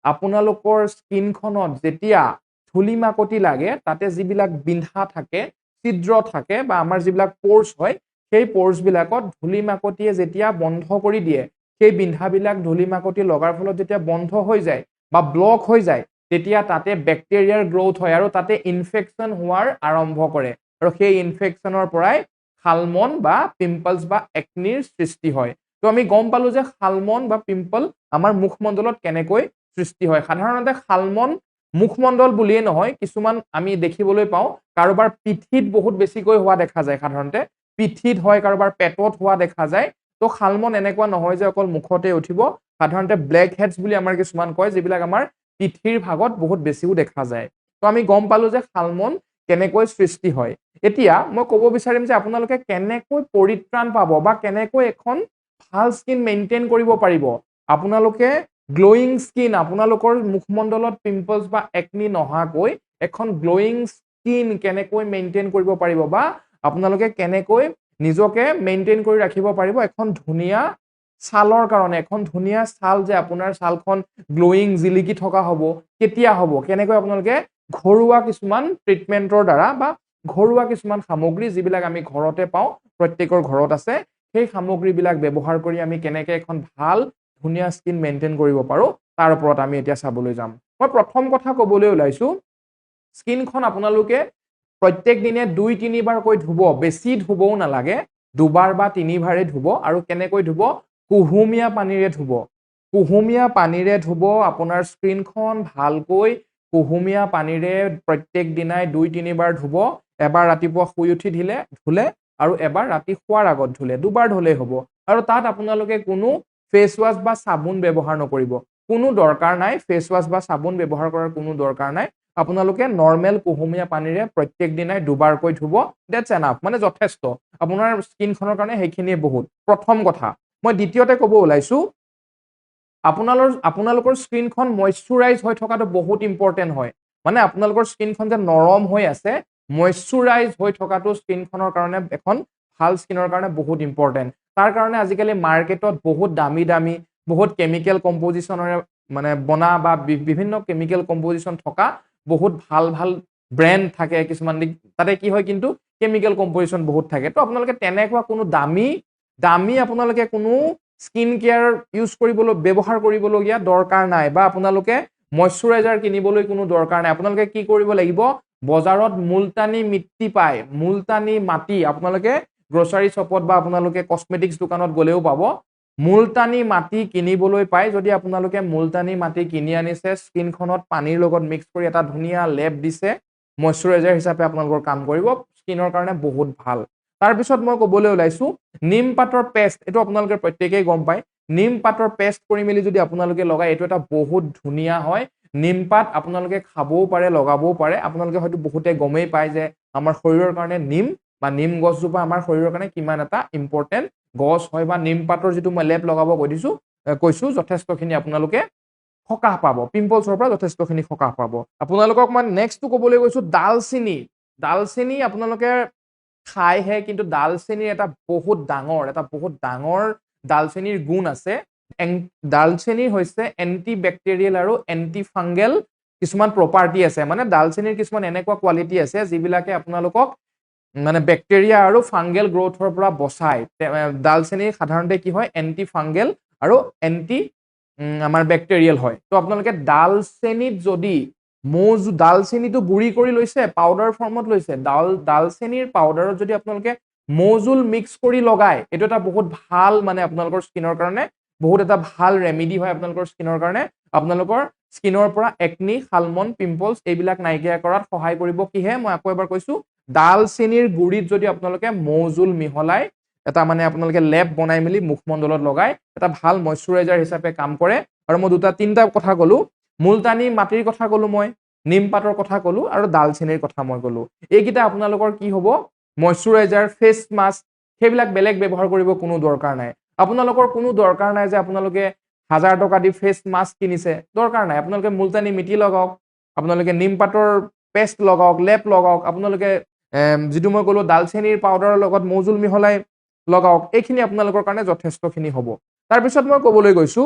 আপোনালোকৰ স্কিনখনত যেতিয়া ধূলি মাকতি লাগে তাতে যিবিলাক বিন্ধা থাকে ছিদ্ৰ থাকে বা আমাৰ যিবিলাক প'ৰ্ছ হয় সেই প'ৰ্ছ বিলাকত ধূলি মাকতিয়ে যেতিয়া বন্ধ কৰি দিয়ে সেই বিন্ধাবিলাক ধূলি মাকতি লগাৰ ফলত যেতিয়া বন্ধ হৈ যায় বা ব্লক হৈ যায় তেতিয়া তাতে বেক্টেৰিয়াৰ গ্ৰোথ হয় আৰু তাতে ইনফেকশ্যন হোৱাৰ আৰম্ভ কৰে আৰু সেই ইনফেকশ্যনৰ পৰাই শালমন বা পিম্পলছ বা একনিৰ সৃষ্টি হয় তো আমি গম পালো যে শালমন বা পিম্পল আমাৰ মুখমণ্ডলত কেনেকৈ সৃষ্টি হয় সাধাৰণতে শালমন মুখমণ্ডল বুলিয়ে নহয় কিছুমান আমি দেখিবলৈ পাওঁ কাৰোবাৰ পিঠিত বহুত বেছিকৈ হোৱা দেখা যায় সাধাৰণতে পিঠিত হয় কাৰোবাৰ পেটত হোৱা দেখা যায় তো শালমন এনেকুৱা নহয় যে অকল মুখতে উঠিব সাধাৰণতে ব্লেক হেডছ বুলি আমাৰ কিছুমান কয় যিবিলাক আমাৰ পিঠিৰ ভাগত বহুত বেছিও দেখা যায় তো আমি গম পালো যে শালমন কেনেকৈ সৃষ্টি হয় এতিয়া মই ক'ব বিচাৰিম যে আপোনালোকে কেনেকৈ পৰিত্ৰাণ পাব বা কেনেকৈ এখন ভাল স্কিন মেইনটেইন কৰিব পাৰিব আপোনালোকে গ্লোয়িং স্কিন আপোনালোকৰ মুখমণ্ডলত পিম্পলছ বা একনি নহাকৈ এখন গ্লোয়িং স্কিন কেনেকৈ মেইনটেইন কৰিব পাৰিব বা আপোনালোকে কেনেকৈ নিজকে মেইনটেইন কৰি ৰাখিব পাৰিব এখন ধুনীয়া ছালৰ কাৰণে এখন ধুনীয়া ছাল যে আপোনাৰ ছালখন গ্লোয়িং জিলিকি থকা হ'ব কেতিয়া হ'ব কেনেকৈ আপোনালোকে ঘৰুৱা কিছুমান ট্ৰিটমেণ্টৰ দ্বাৰা বা ঘৰুৱা কিছুমান সামগ্ৰী যিবিলাক আমি ঘৰতে পাওঁ প্ৰত্যেকৰ ঘৰত আছে সেই সামগ্ৰীবিলাক ব্যৱহাৰ কৰি আমি কেনেকৈ এখন ভাল ধুনীয়া স্কিন মেইনটেইন কৰিব পাৰো তাৰ ওপৰত আমি এতিয়া চাবলৈ যাম মই প্ৰথম কথা ক'বলৈ ওলাইছো স্কিনখন আপোনালোকে প্ৰত্যেক দিনে 2-3 বাৰকৈ ধুব বেছি ধুবও নালাগে 2 বাৰ বা 3 বাৰে ধুব আৰু কেনেকৈ ধুব কুহুমীয়া পানীৰে ধুব কুহুমীয়া পানীৰে ধুব আপোনাৰ স্কিনখন ভালকৈ কুহুমীয়া পানীৰে প্ৰত্যেক দিনাই 2-3 বাৰ ধুব এবাৰ ৰাতিপুৱা শুই উঠি ধুলে আৰু এবাৰ ৰাতি শোৱাৰ আগত ধুলে দুবাৰ ধুলেই হ'ব আৰু তাত আপোনালোকে কোনো ফেচ ৱাছ বা চাবোন ব্যৱহাৰ নকৰিব কোনো দৰকাৰ নাই ফেচ ৱাছ বা চাবোন ব্যৱহাৰ কৰাৰ কোনো দৰকাৰ নাই আপোনালোকে নৰ্মেল কুহুমীয়া পানীৰে প্ৰত্যেক দিনাই দুবাৰকৈ ধুব দ্যাটছ এনাফ মানে যথেষ্ট আপোনাৰ স্কিনখনৰ কাৰণে সেইখিনিয়ে বহুত প্ৰথম কথা মই দ্বিতীয়তে ক'ব ওলাইছো আপোনালোকৰ স্কিনখন ময়শ্চাৰাইজ হৈ থকাটো বহুত ইম্পৰ্টেণ্ট হয় মানে আপোনালোকৰ স্কিনখন যে নৰম হৈ আছে ময়শ্চাৰাইজ হৈ থকাটো স্কিনখনৰ কাৰণে এখন ভাল স্কিনৰ কাৰণে বহুত ইম্পৰ্টেণ্ট তাৰ কাৰণে আজিকালি মাৰ্কেটত বহুত দামী দামী বহুত কেমিকেল কম্পজিশ্যনেৰে মানে বনা বা বিভিন্ন কেমিকেল কম্পজিশ্যন থকা বহুত ভাল ভাল ব্ৰেণ্ড থাকে কিছুমান তাতে কি হয় কিন্তু কেমিকেল কম্পজিশ্যন বহুত থাকে তো আপোনালোকে তেনেকুৱা কোনো দামী আপোনালোকে কোনো স্কিন কেয়াৰ ইউজ কৰিবলৈ ব্যৱহাৰ কৰিবলগীয়া দৰকাৰ নাই বা আপোনালোকে ময়শ্চাৰাইজাৰ কিনিবলৈ কোনো দৰকাৰ নাই আপোনালোকে কি কৰিব লাগিব বজাৰত মুলতানী মিট্টি পায় মুলতানী মাটি আপোনালোকে গ্ৰচাৰী শ্বপত বা আপোনালোকে কসমেটিক্স দোকানত গ'লেও পাব মুলতানী মাটি কিনিবলৈ পায় যদি আপোনালোকে মুলতানী মাটি কিনি আনিছে স্কিনখনত পানীৰ লগত মিক্স কৰি এটা ধুনীয়া লেপ দিছে ময়শ্চাৰাইজাৰ হিচাপে আপোনালোকৰ কাম কৰিব স্কিনৰ কাৰণে বহুত ভাল তাৰপিছত মই ক'বলৈ ওলাইছো নিম পাতৰ পেষ্ট এইটো আপোনালোকে প্ৰত্যেকেই গম পায় নিম পাতৰ পেষ্ট কৰি মেলি যদি আপোনালোকে লগায় এইটো এটা বহুত ধুনীয়া হয় নিম পাত আপোনালোকে খাবও পাৰে লগাবও পাৰে আপোনালোকে হয়তো বহুতে গমেই পায় যে আমাৰ শৰীৰৰ কাৰণে নিম বা নিম গছজোপা আমাৰ শৰীৰৰ কাৰণে কিমান এটা ইম্পৰ্টেণ্ট গছ হয় বা নিম পাতৰ যিটো মই লেপ লগাব কৈছো যথেষ্টখিনি আপোনালোকে সকাহ পাব পিম্পলছৰ পৰা যথেষ্টখিনি সকাহ পাব আপোনালোকক মই নেক্সটটো ক'বলৈ গৈছো দালচেনি আপোনালোকে খাইহে কিন্তু দালচেনিৰ এটা বহুত ডাঙৰ দালচেনিৰ গুণ আছে দালচেনি হৈছে এন্টি বেক্টেৰিয়েল আৰু এন্টি ফাংগেল কিছুমান প্ৰপাৰ্টি আছে মানে দালচেনিৰ কিছুমান এনেকুৱা কোৱালিটি আছে যিবিলাকে আপোনালোকক মানে বেক্টেৰিয়া আৰু ফাংগেল গ্ৰোথৰ পৰা বচায় দালচেনি সাধাৰণতে কি হয় এন্টি ফাংগেল আৰু এন্টি আমাৰ বেক্টেৰিয়েল হয় তো আপোনালোকে দালচেনিত যদি দালচেনিটো গুড়ি কৰি লৈছে পাউডাৰ ফৰ্মত লৈছে দালচেনিৰ পাউডাৰত যদি আপোনালোকে মৌজোল মিক্স কৰি লগায় এইটো এটা বহুত ভাল মানে আপোনালোকৰ স্কিনৰ কাৰণে বহুত এটা ভাল ৰেমেডি হয় আপোনালোকৰ স্কিনৰ কাৰণে আপোনালোকৰ স্কিনৰ পৰা একনি শালমন পিম্পলছ এইবিলাক নাইকিয়া কৰাত সহায় কৰিব কিহে মই আকৌ এবাৰ কৈছো দালচেনিৰ গুড়িত যদি আপোনালোকে মৌজোল মিহলাই এটা মানে আপোনালোকে লেপ বনাই মেলি মুখমণ্ডলত লগাই এটা ভাল ময়শ্চাৰাইজাৰ হিচাপে কাম কৰে আৰু মই তিনিটা কথা ক'লো মুলতানী মাটিৰ কথা ক'লো মই নিম পাতৰ কথা ক'লো আৰু দালচেনিৰ কথা মই ক'লো এইকেইটা আপোনালোকৰ কি হ'ব ময়শ্চাৰাইজাৰ ফেচ মাস্ক সেইবিলাক বেলেগ ব্যৱহাৰ কৰিব কোনো দৰকাৰ নাই আপোনালোকৰ কোনো দৰকাৰ নাই যে আপোনালোকে 1000 টকা দি ফেচ মাস্ক কিনিছে দৰকাৰ নাই আপোনালোকে মুলতানী মিটি লগাওক আপোনালোকে নিম পাতৰ পেষ্ট লগাওক লেপ লগাওক আপোনালোকে যিটো মই ক'লো দালচেনিৰ পাউডাৰৰ লগত মৌজোল মিহলাই লগাওক এইখিনি আপোনালোকৰ কাৰণে যথেষ্টখিনি হ'ব তাৰপিছত মই ক'বলৈ গৈছো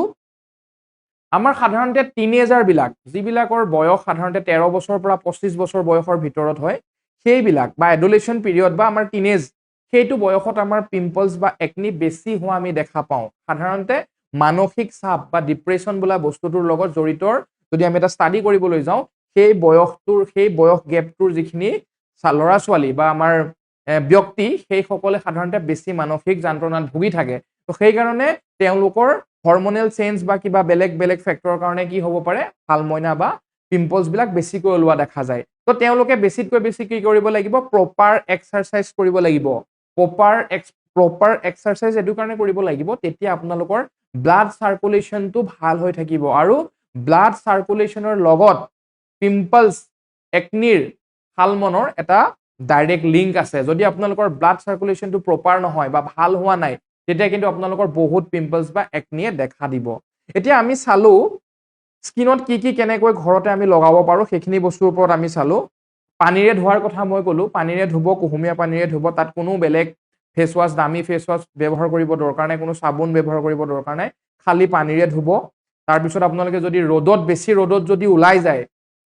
আমাৰ সাধাৰণতে টিনেজাৰ বিলাক যিবিলাকৰ বয়স সাধাৰণতে 13 বছৰৰ পৰা 25 বছৰ বয়সৰ ভিতৰত হয় সেইবিলাক বা এডুলেশ্যন পিৰিয়ড বা আমাৰ টিনেজ সেইটো বয়সত আমাৰ পিম্পলছ বা একনি বেছি হোৱা আমি দেখা পাওঁ সাধাৰণতে মানসিক চাপ বা ডিপ্ৰেশ্যন বোলা বস্তুটোৰ লগত জড়িত যদি আমি এটা ষ্টাডি কৰিবলৈ যাওঁ সেই বয়স গেপটোৰ যিখিনি ল'ৰা ছোৱালী বা আমাৰ ব্যক্তি সেইসকলে সাধাৰণতে বেছি মানসিক যন্ত্ৰণাত ভুগি থাকে তো সেইকাৰণে তেওঁলোকৰ হৰমনেল চেঞ্জ বা কিবা বেলেগ বেলেগ ফেক্টৰৰ কাৰণে কি হ'ব পাৰে হালমইনা বা পিম্পলছ বিলাক বেছিকৈ ওলোৱা দেখা যায় তো তেওঁলোকে বেছিতকৈ বেছি কি কৰিব লাগিব প্ৰপাৰ এক্সাৰচাইজ কৰিব লাগিব প্ৰপাৰ এক্সাৰচাইজ এইটো কাৰণে কৰিব লাগিব তেতিয়া আপোনালোকৰ ব্লাড চাৰ্কুলেশ্যনটো ভাল হৈ থাকিব আৰু ব্লাড চাৰ্কুলেশ্যনৰ লগত পিম্পলছ একনিৰ হালমনৰ এটা ডাইৰেক্ট লিংক আছে যদি আপোনালোকৰ ব্লাড চাৰ্কুলেশ্যনটো প্ৰপাৰ নহয় বা ভাল হোৱা নাই তেতিয়া কিন্তু আপোনালোকৰ বহুত পিম্পলছ বা একনিয়ে দেখা দিব এতিয়া আমি চালো স্কিনত কি কেনেকৈ ঘৰতে আমি লগাব পাৰো সেইখিনি বস্তুৰ ওপৰত আমি চালো পানীৰে ধোৱাৰ কথা মই ক'লো পানীৰে ধুব কুহুমীয়া পানীৰে ধুব তাত কোনো বেলেগ ফেচ ৱাছ দামী ফেচ ৱাছ ব্যৱহাৰ কৰিব দৰকাৰ নাই কোনো চাবোন ব্যৱহাৰ কৰিব দৰকাৰ নাই খালি পানীৰে ধুব তাৰপিছত আপোনালোকে যদি বেছি ৰ'দত যদি ওলাই যায়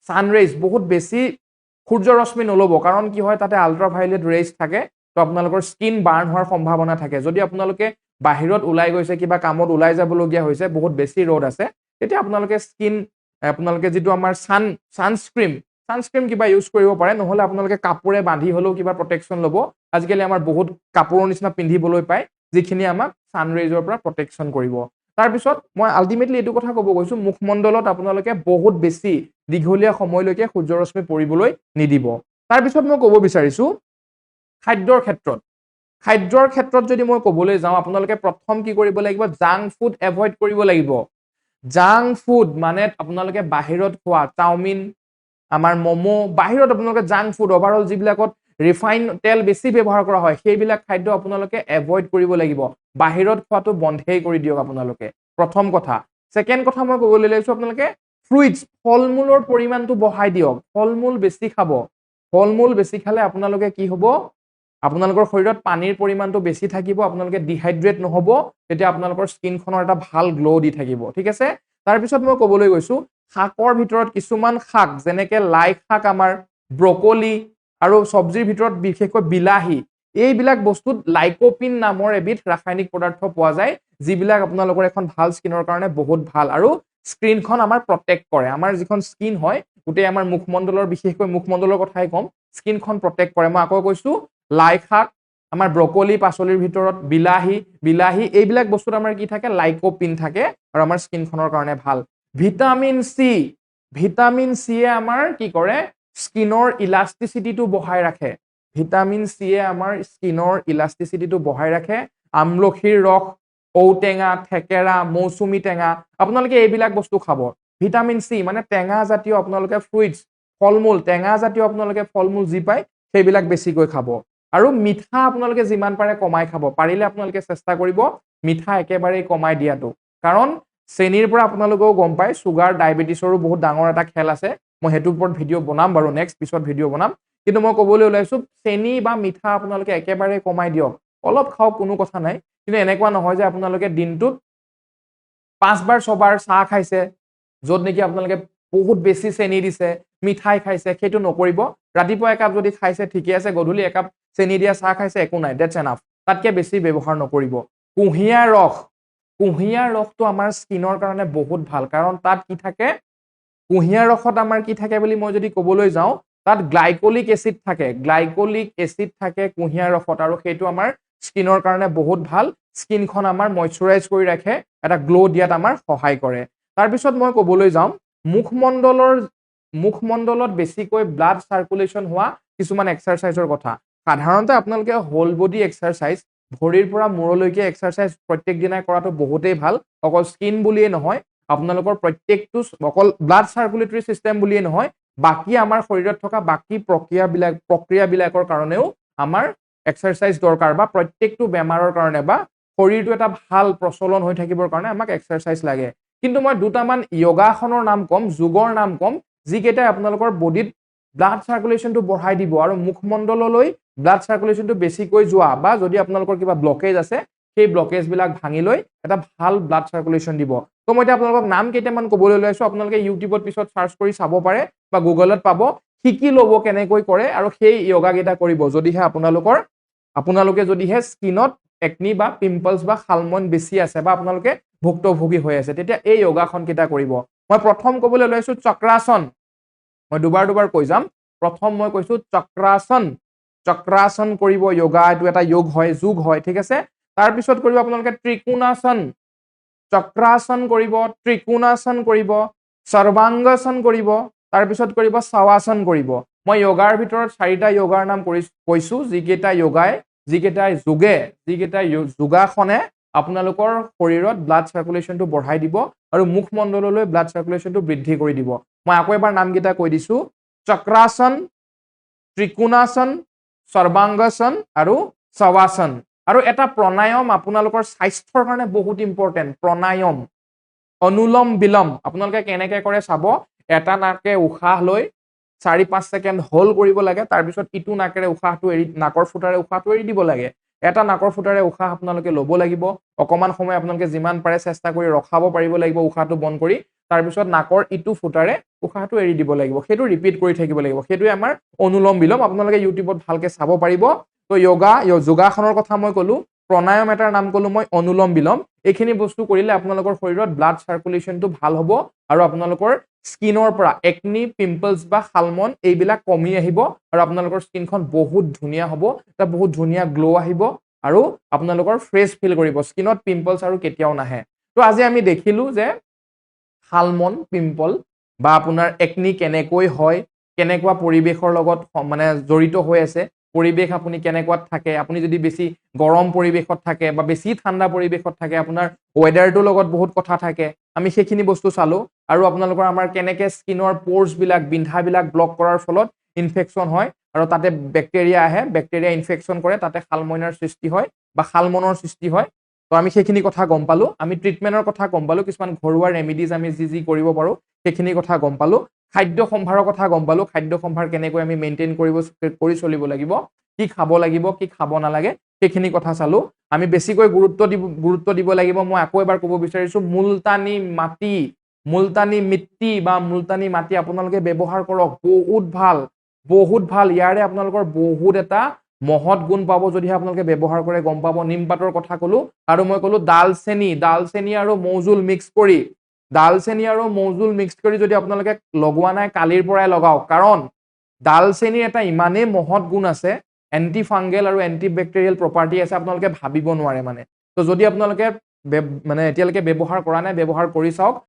সানৰেজ বহুত বেছি সূৰ্য ৰশ্মি নল'ব কাৰণ কি হয় তাতে আল্ট্ৰাভায়োলেট ৰেজ থাকে তো আপোনালোকৰ স্কিন বাৰ্ণ হোৱাৰ সম্ভাৱনা থাকে যদি আপোনালোকে বাহিৰত ওলাই গৈছে কিবা কামত ওলাই যাবলগীয়া হৈছে বহুত বেছি ৰ'দ আছে তেতিয়া আপোনালোকে যিটো আমাৰ ছানস্ক্ৰীম কিবা ইউজ কৰিব পাৰে নহলে আপোনালোকে কাপোৰে বান্ধি হলেও কিবা প্ৰটেকশ্যন ল'ব আজিকালি আমাৰ বহুত কাপোৰৰ নিচিনা পিন্ধিবলৈ পায় যিখিনি আমাক ছানৰেজৰ পৰা প্ৰটেকশ্যন কৰিব তাৰপিছত মই আল্টিমেটলি এইটো কথা ক'ব গৈছো মুখমণ্ডলত আপোনালোকে বহুত বেছি দীঘলীয়া সময়লৈকে সূৰ্যৰশ্মি পৰিবলৈ নিদিব তাৰপিছত মই ক'ব বিচাৰিছো খাদ্যৰ ক্ষেত্ৰত যদি মই ক'বলৈ যাওঁ আপোনালোকে প্ৰথম কি কৰিব লাগিব জাংক ফুড এভয়েড কৰিব লাগিব জাংক ফুড মানে আপোনালোকে বাহিৰত খোৱা চাওমিন আমাৰ মমো বাহিৰত আপোনালোকে জাংক ফুড ওভাৰঅল যিবিলাকত ৰিফাইন তেল বেছি ব্যৱহাৰ কৰা হয় সেইবিলাক খাদ্য আপোনালোকে এভয়েড কৰিব লাগিব বাহিৰত খোৱাটো বন্ধই কৰি দিয়ক আপোনালোকে প্ৰথম কথা সেকেন্ড কথা মই ক'বলৈ লৈছো আপোনালোকে ফ্ৰুইটছ ফল-মূলৰ পৰিমাণটো বঢ়াই দিয়ক ফল-মূল বেছি খাব ফল-মূল বেছি খালে আপোনালোকে কি হ'ব আপোনালোকৰ শৰীৰত পানীৰ পৰিমাণটো বেছি থাকিব আপোনালোকে ডিহাইড্ৰেট নহব তেতিয়া আপোনালোকৰ স্কিনখনৰ এটা ভাল গ্লো দি থাকিব ঠিক আছে তাৰপিছত মই ক'বলৈ গৈছো শাকৰ ভিতৰত কিছুমান শাক যেনেকে লাই শাক আমাৰ ব্ৰকলি আৰু চব্জিৰ ভিতৰত বিশেষকৈ বিলাহী এইবিলাক বস্তুত লাইকোপিন নামৰ এবিধ ৰাসায়নিক পদাৰ্থ পোৱা যায় যিবিলাক আপোনালোকৰ এখন ভাল স্কিনৰ কাৰণে বহুত ভাল আৰু স্কিনখন আমাৰ প্ৰটেক্ট কৰে আমাৰ যিখন স্কিন হয় গোটেই আমাৰ মুখমণ্ডলৰ বিশেষকৈ মুখমণ্ডলৰ কথাই কম স্কিনখন প্ৰটেক্ট কৰে মই আকৌ কৈছো লাই শাক আমাৰ ব্ৰকলি পাচলিৰ ভিতৰত বিলাহী এইবিলাক বস্তুত আমাৰ কি থাকে লাইকোপিন থাকে আৰু আমাৰ স্কিনখনৰ কাৰণে ভাল ভিটামিন চি আমাৰ কি কৰে স্কিনৰ ইলাষ্টিচিটিটো বঢ়াই ৰাখে ভিটামিন চি আমাৰ স্কিনৰ ইলাষ্টিচিটিটো বঢ়াই ৰাখে আমলখিৰ ৰস ঔটেঙা থেকেৰা মৌচুমী টেঙা আপোনালোকে এইবিলাক বস্তু খাব ভিটামিন চি মানে টেঙা জাতীয় আপোনালোকে ফ্ৰুইটছ ফল-মূল টেঙা জাতীয় আপোনালোকে ফল-মূল যি পায় সেইবিলাক বেছিকৈ খাব আৰু মিঠা আপোনালোকে যিমান পাৰে কমাই খাব পাৰিলে আপোনালোকে চেষ্টা কৰিব মিঠা একেবাৰে কমাই দিয়াটো কাৰণ চেনিৰ পৰা আপোনালোকেও গম পায় সুগাৰ ডায়াবেটিছৰো বহুত ডাঙৰ এটা খেল আছে মই হেতুৰ ওপৰত ভিডিঅ' বনাম বাৰু নেক্সট পিছত ভিডিঅ' বনাম কিন্তু মই ক'বলৈ ওলাইছো চেনি বা মিঠা আপোনালোকে একেবাৰে কমাই দিয়ক অলপ খাওক কোনো কথা নাই কিন্তু এনেকুৱা নহয় যে আপোনালোকে দিনটোত 5 বাৰ 6 বাৰ চাহ খাইছে য'ত নেকি আপোনালোকে বহুত বেছি চেনি দিছে মিঠাই খাইছে সেইটো নকৰিব ৰাতিপুৱা একাপ যদি খাইছে ঠিকে আছে গধূলি একাপ চেনি দিয়া চাহ খাইছে একো নাই দ্যাটছ এনাফ তাতকে বেছি ব্যৱহাৰ নকৰিব কুঁহিয়াৰ ৰসটো আমাৰ স্কিনৰ কাৰণে বহুত ভাল কাৰণ তাত কি থাকে কুঁহিয়াৰ ৰসত আমাৰ কি থাকে বুলি মই যদি ক'বলৈ যাওঁ তাত গ্লাইকলিক এচিড থাকে কুঁহিয়াৰ ৰসত আৰু সেইটো আমাৰ স্কিনৰ কাৰণে বহুত ভাল স্কিনখন আমাৰ ময়শ্চাৰাইজ কৰি ৰাখে এটা গ্লো দিয়াত আমাৰ সহায় কৰে তাৰপিছত মই ক'বলৈ যাওঁ মুখমণ্ডলত বেছিকৈ ব্লাড চাৰ্কুলেশ্যন হোৱা কিছুমান এক্সাৰচাইজৰ কথা সাধাৰণতে আপোনালোকে হোল বডি এক্সাৰচাইজ ভৰিৰ পৰা মূৰলৈকে এক্সাৰচাইজ প্ৰত্যেক দিনাই কৰাটো বহুতেই ভাল অকল স্কিন বুলিয়ে নহয় আপোনালোকৰ প্ৰত্যেকটো অকল ব্লাড চাৰ্কুলেটৰী চিষ্টেম বুলিয়ে নহয় বাকি আমাৰ শৰীৰত থকা বাকি প্ৰক্ৰিয়াবিলাকৰ কাৰণেও আমাৰ এক্সাৰচাইজ দৰকাৰ বা প্ৰত্যেকটো বেমাৰৰ কাৰণে বা শৰীৰটো এটা ভাল প্ৰচলন হৈ থাকিবৰ কাৰণে আমাক এক্সাৰচাইজ লাগে কিন্তু মই দুটামান যোগাসনৰ নাম কম যোগৰ নাম কম যিকেইটাই আপোনালোকৰ বডিত ব্লাড চাৰ্কুলেশ্যনটো বঢ়াই দিব আৰু মুখমণ্ডললৈ ব্লাড চাৰ্কুলেশ্যনটো বেছিকৈ যোৱা বা যদি আপোনালোকৰ কিবা ব্লকেজ আছে সেই ব্লকেজ বিলাক ভাঙি লৈ এটা ভাল ব্লাড সাৰ্কুলেশ্যন দিব তো মই এতিয়া আপোনালোকক নাম কেইটামান ক'বলৈ লৈছো আপোনালোকে ইউটিউবত পিছত সাৰ্চ কৰি চাব পাৰে বা গুগলত পাব শিকি ল'ব কেনেকৈ কৰে আৰু সেই য়োগা কেইটা কৰিব যদিহে আপোনালোকে যদিহে স্কিনত একনি বা পিম্পলছ বা শালমন বেছি আছে বা আপোনালোকে ভুক্তভোগী হৈ আছে তেতিয়া এই য়োগাখন কেইটা কৰিব মই প্ৰথম ক'বলৈ লৈছো চক্ৰাসন মই দুবাৰ কৈ যাম প্ৰথম মই কৈছো চক্ৰাসন কৰিব য়োগা এইটো এটা যোগ হয় ঠিক আছে তাৰ পিছত কৰিব আপোনালোকে ত্ৰিকোণাসন চক্ৰাসন কৰিব ত্ৰিকোণাসন কৰিব সৰ্বাংগাসন কৰিব তাৰ পিছত কৰিব শৱাসন কৰিব মই য়োগাৰ ভিতৰত 4টা য়োগাৰ নাম কৈছো যিকেইটা যোগাসনে আপোনালোকৰ শৰীৰত ব্লাড সাৰ্কুলেশ্যনটো বঢ়াই দিব আৰু মুখমণ্ডললৈ ব্লাড সাৰ্কুলেশ্যনটো বৃদ্ধি কৰি দিব মই আকৌ এবাৰ নামকেইটা কৈ দিছো চক্ৰাসন ত্ৰিকোণাসন সৰ্বাংগাসন আৰু শৱাসন আৰু এটা প্ৰণায়াম আপোনালোকৰ স্বাস্থ্যৰ কাৰণে বহুত ইম্পৰ্টেণ্ট প্ৰণায়াম অনুলম বিলম আপোনালোকে কেনেকৈ কৰে চাব এটা নাকে উশাহ লৈ 4-5 ছেকেণ্ড হোল্ড কৰিব লাগে তাৰ পিছত ইটো নাকেৰে উশাহটো এৰি নাকৰ ফুটাৰে উশাহটো এৰি দিব লাগে এটা নাকৰ ফুটাৰে উশাহ আপোনালোকে ল'ব লাগিব অকমান সময় আপোনালোকে যিমান পাৰে চেষ্টা কৰি ৰখাব পাৰিব লাগিব উশাহটো বন্ধ কৰি তাৰ পিছত নাকৰ ইটো ফুটাৰে উশাহটো এৰি দিব লাগিব সেইটো ৰিপিট কৰি থাকিব লাগিব সেইটোৱে আমাৰ অনুলম বিলম আপোনালোকে ইউটিউবত ভালকে চাব পাৰিব তো যোগাসনৰ কথা মই ক'লো প্ৰণায়াম এটাৰ নাম ক'লো মই অনুলম বিলম এইখিনি বস্তু কৰিলে আপোনালোকৰ শৰীৰত ব্লাড সাৰ্কুলেশ্যনটো ভাল হ'ব আৰু আপোনালোকৰ স্কিনৰ পৰা একনি পিম্পলছ বা শালমন এইবিলাক কমি আহিব আৰু আপোনালোকৰ স্কিনখন বহুত ধুনীয়া হ'ব এটা বহুত ধুনীয়া গ্লো আহিব আৰু আপোনালোকৰ ফ্ৰেছ ফিল কৰিব স্কিনত পিম্পলছ আৰু কেতিয়াও নাহে তো আজি আমি দেখিলো যে শালমন পিম্পল বা আপোনাৰ একনি কেনেকৈ হয় কেনেকুৱা পৰিৱেশৰ লগত মানে জড়িত হৈ আছে পৰিৱেশ আপুনি কেনেকুৱাত থাকে আপুনি যদি বেছি গৰম পৰিৱেশত থাকে বা বেছি ঠাণ্ডা পৰিৱেশত থাকে আপোনাৰ ওয়েদাৰটোৰ লগত বহুত কথা থাকে আমি সেইখিনি বস্তু চালো আৰু আপোনালোকৰ আমাৰ কেনেকৈ স্কিনৰ প'ৰ্ছ বিলাক বিন্ধাবিলাক ব্লক কৰাৰ ফলত ইনফেকশ্যন হয় আৰু তাতে বেক্টেৰিয়া আহে বেক্টেৰিয়া ইনফেকশ্যন কৰে তাতে শালমইনাৰ সৃষ্টি হয় বা শালমনৰ সৃষ্টি হয় তো আমি সেইখিনি কথা গম পালো আমি ট্ৰিটমেন্টৰ কথা গম পালো কিছুমান ঘৰুৱা ৰেমেডিজ আমি যি কৰিব পাৰো সেইখিনি কথা গম পালো খাদ্য সম্ভাৰৰ কথা গম পালো খাদ্য সম্ভাৰ কেনেকৈ আমি মেইনটেইন কৰি চলিব লাগিব কি খাব লাগিব কি খাব নালাগে সেইখিনি কথা চালো আমি বেছিকৈ গুৰুত্ব দিব লাগিব মই আকৌ এবাৰ ক'ব বিচাৰিছো মুলতানী মিট্টি বা মুলতানী মাটি আপোনালোকে ব্যৱহাৰ কৰক বহুত ভাল ইয়াৰে আপোনালোকৰ বহুত এটা মহৎ গুণ পাব যদিহে আপোনালোকে ব্যৱহাৰ কৰে গম পাব নিমপাতৰ কথা ক'লো আৰু মই ক'লো দালচেনি আৰু মৌজুল মিক্স কৰি যদি আপোনালোকে লগোৱা নাই কালিৰ পৰাই লগাওক কাৰণ দালচেনিৰ এটা ইমানেই মহৎ গুণ আছে এন্টি ফাংগেল আৰু এন্টি বেক্টেৰিয়েল প্ৰপাৰ্টি আছে আপোনালোকে ভাবিব নোৱাৰে মানে তো যদি আপোনালোকে মানে এতিয়ালৈকে ব্যৱহাৰ কৰা নাই ব্যৱহাৰ কৰি চাওক